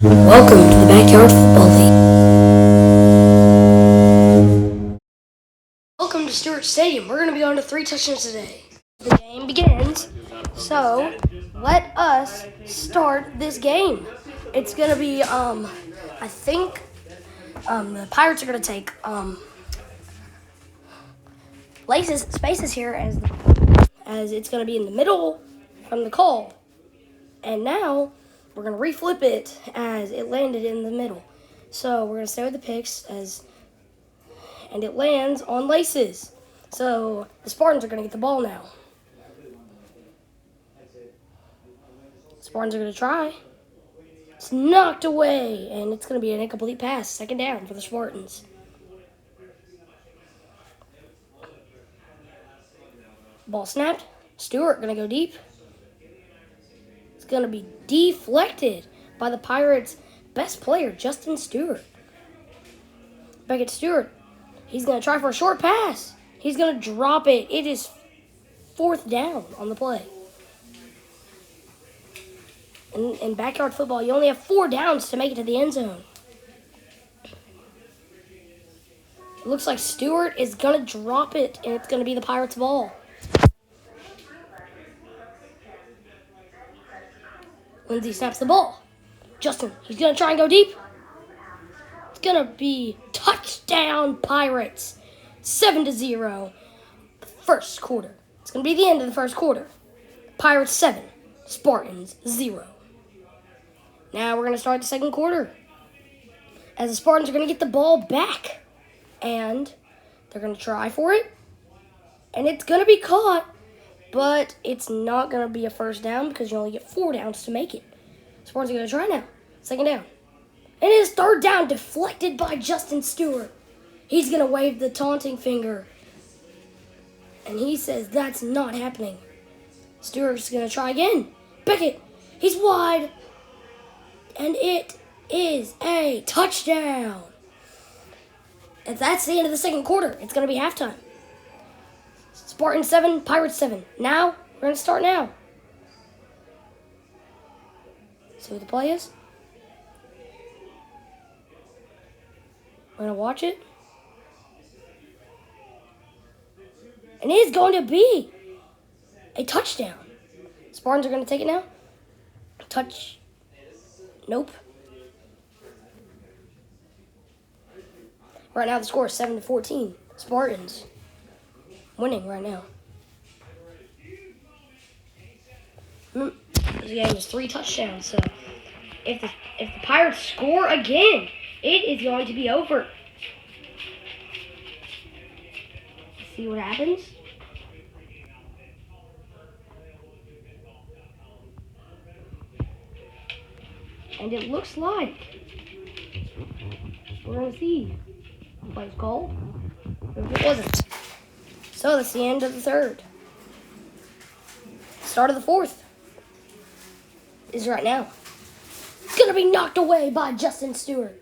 Welcome to the Backyard Football League. Welcome to Stewart Stadium. We're going to be on to 3 touchdowns today. The game begins, so let us start this game. It's going to be, I think, the Pirates are going to take, spaces here as it's going to be in the middle from the call. And now we're going to reflip it as it landed in the middle. So we're going to stay with the picks and it lands on laces. So the Spartans are going to get the ball now. Spartans are going to try. It's knocked away, and it's going to be an incomplete pass. Second down for the Spartans. Ball snapped. Stewart going to go deep. It's going to be deflected by the Pirates' best player, Justin Stewart. Back at Stewart. He's going to try for a short pass. He's going to drop it. It is 4th down on the play. In backyard football, you only have 4 downs to make it to the end zone. It looks like Stewart is going to drop it, and it's going to be the Pirates' ball. Lindsay snaps the ball. Justin, he's going to try and go deep. It's going to be touchdown Pirates. 7-0. First quarter. It's going to be the end of the first quarter. Pirates 7, Spartans 0. Now we're going to start the second quarter. As the Spartans are going to get the ball back. And they're going to try for it. And it's going to be caught. But it's not going to be a first down because you only get 4 downs to make it. Spartans are going to try now. Second down. And it is third down, deflected by Justin Stewart. He's going to wave the taunting finger. And he says that's not happening. Stewart's going to try again. Beckett, he's wide. And it is a touchdown. And that's the end of the second quarter. It's going to be halftime. Spartans 7, Pirates 7. Now, we're going to start now. See what the play is? We're going to watch it. And it is going to be a touchdown. Spartans are going to take it now. Touch. Nope. Right now the score is 7-14. Spartans winning right now. This game is 3 touchdowns, so if the Pirates score again, it is going to be over. Let's see what happens. And it looks like we're going to see the play's called. It wasn't. So that's the end of the third. Start of the fourth is right now. It's going to be knocked away by Justin Stewart.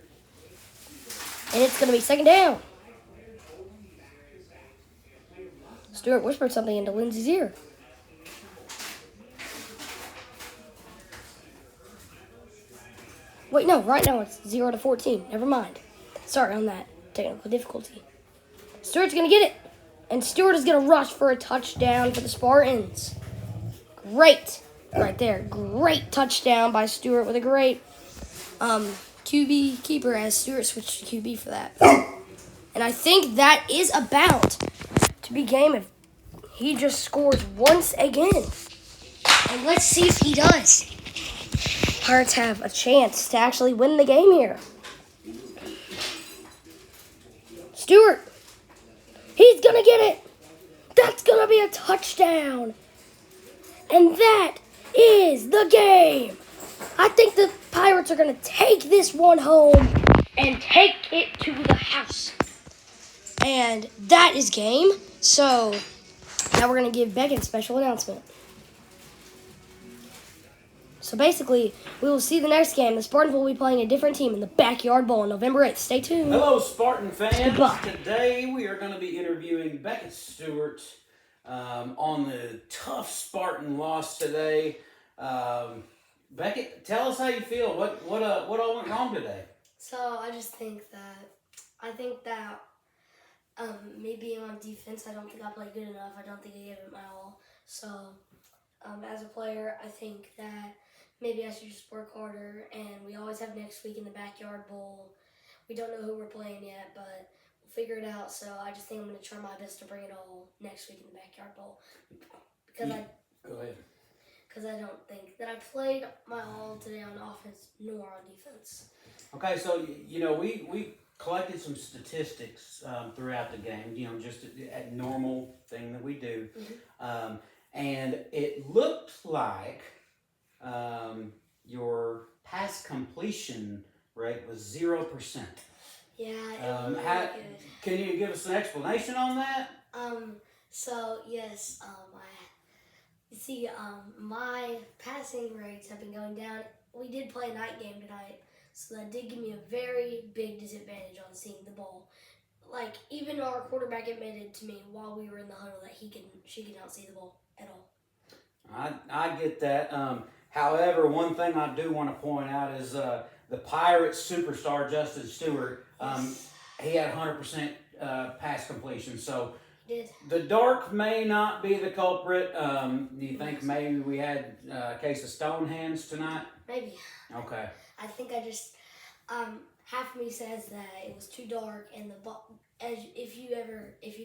And it's going to be second down. Stewart whispered something into Lindsay's ear. Wait, no, right now it's 0-14. Never mind. Sorry on that technical difficulty. Stewart's going to get it. And Stewart is going to rush for a touchdown for the Spartans. Great. Right there. Great touchdown by Stewart with a great QB keeper as Stewart switched to QB for that. And I think that is about to be game if he just scores once again. And let's see if he does. Pirates have a chance to actually win the game here. Stewart. He's going to get it. That's going to be a touchdown. And that is the game. I think the Pirates are going to take this one home and take it to the house. And that is game. So now we're going to give Beckett a special announcement. So basically, we will see the next game. The Spartans will be playing a different team in the Backyard Bowl on November 8th. Stay tuned. Hello, Spartan fans. Goodbye. Today we are going to be interviewing Beckett Stewart on the tough Spartan loss today. Beckett, tell us how you feel. What all went wrong today? So I just think that me being on defense, I don't think I played good enough. I don't think I gave it my all. So as a player, I think that maybe I should just work harder. And we always have next week in the Backyard Bowl. We don't know who we're playing yet, but we'll figure it out. So I just think I'm going to try my best to bring it all next week in the Backyard Bowl. Because Go ahead. Because I don't think that I played my all today on offense nor on defense. Okay, so we collected some statistics throughout the game. Just a normal thing that we do, and it looked like your pass completion rate was 0%. Yeah, it was really good. Can you give us an explanation on that? So yes, my passing rates have been going down. We did play a night game tonight, so that did give me a very big disadvantage on seeing the ball. Like, even our quarterback admitted to me while we were in the huddle that she could not see the ball at all. I get that. However, one thing I do want to point out is the Pirates superstar Justin Stewart. He had 100% pass completion. So the dark may not be the culprit. Do you think maybe we had a case of stone hands tonight? Maybe. Okay. I think I just half of me says that it was too dark, and the ball. If you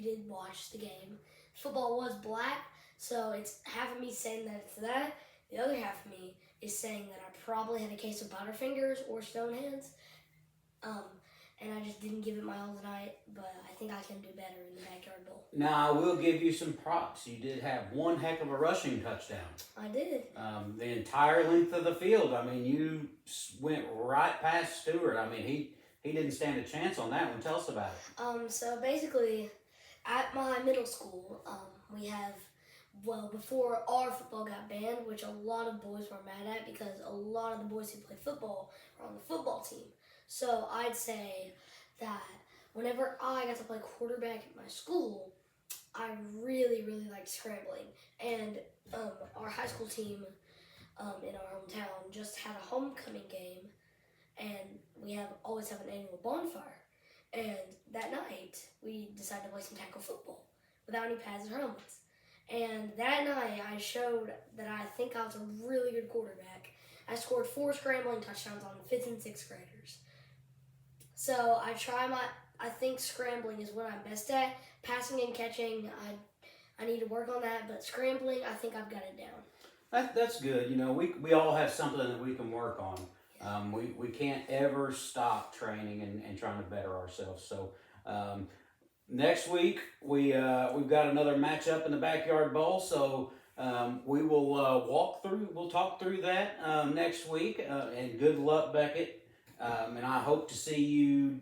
did watch the game, football was black. So it's half of me saying that it's that. The other half of me is saying that I probably had a case of butterfingers or stone hands. And I just didn't give it my all tonight, but I think I can do better in the Backyard Bowl. Now, I will give you some props. You did have one heck of a rushing touchdown. I did. The entire length of the field. I mean, you went right past Stewart. I mean, he didn't stand a chance on that one. Tell us about it. So basically, at my middle school, we have, before our football got banned, which a lot of boys were mad at because a lot of the boys who played football were on the football team. So I'd say that whenever I got to play quarterback at my school, I really, really liked scrambling. And our high school team in our hometown just had a homecoming game, and we always have an annual bonfire. And that night, we decided to play some tackle football without any pads or helmets. And that night, I showed that I think I was a really good quarterback. I scored 4 scrambling touchdowns on 5th and 6th graders. So I think scrambling is what I'm best at. Passing and catching, I need to work on that, but scrambling, I think I've got it down. That's good. We all have something that we can work on. Yeah. We can't ever stop training and trying to better ourselves. So next week we've got another matchup in the Backyard Bowl. So we will we'll talk through that next week. And good luck, Beckett. And I hope to see you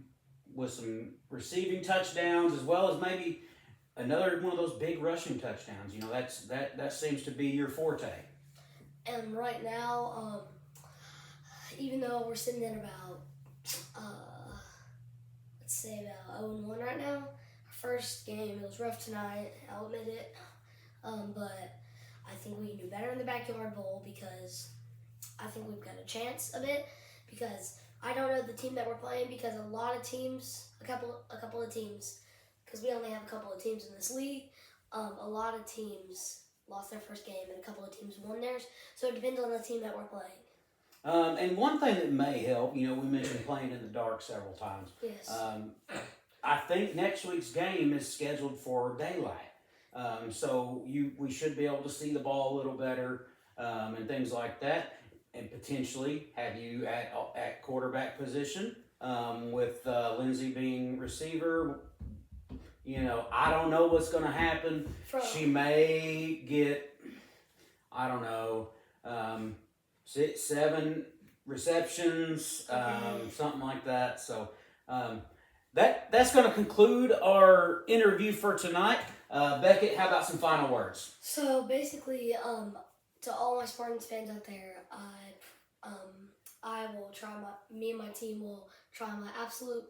with some receiving touchdowns as well as maybe another one of those big rushing touchdowns. That seems to be your forte. And right now, even though we're sitting at about, let's say about 0-1 right now, our first game, it was rough tonight, I'll admit it. But I think we can do better in the Backyard Bowl because I think we've got a chance of it. Because I don't know the team that we're playing because a lot of teams, a couple of teams, because we only have a couple of teams in this league, a lot of teams lost their first game and a couple of teams won theirs. So it depends on the team that we're playing. And one thing that may help, we mentioned playing in the dark several times. Yes. I think next week's game is scheduled for daylight. So we should be able to see the ball a little better and things like that. And potentially have you at quarterback position with Lindsay being receiver. I don't know what's going to happen. She may get, 7 receptions, something like that. So that's going to conclude our interview for tonight. Beckett, how about some final words? So basically, to all my Spartans fans out there, I will try me and my team will try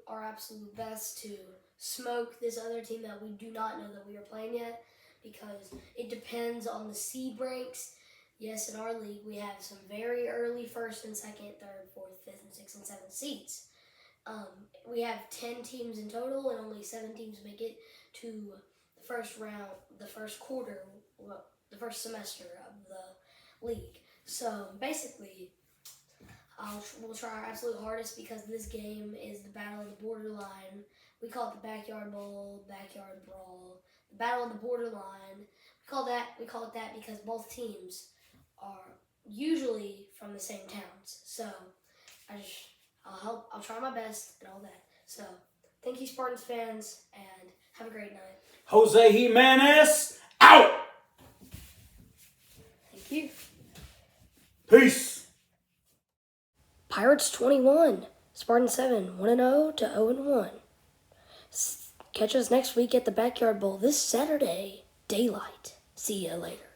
our absolute best to smoke this other team that we do not know that we are playing yet, because it depends on the seed ranks. Yes, in our league, we have some very early first and second, third, fourth, fifth, and sixth and seventh seeds. We have 10 teams in total, and only 7 teams make it to the first round, the first quarter, well, the first semester of the league. So basically, we'll try our absolute hardest because this game is the battle of the borderline. We call it the backyard bowl, backyard brawl, the battle of the borderline. We call it that because both teams are usually from the same towns. So I'll try my best and all that. So thank you, Spartans fans, and have a great night. Jose Jimenez, out! Thank you. Peace. Pirates 21, Spartans 7, 1-0 to 0-1. Catch us next week at the Backyard Bowl this Saturday, daylight. See ya later.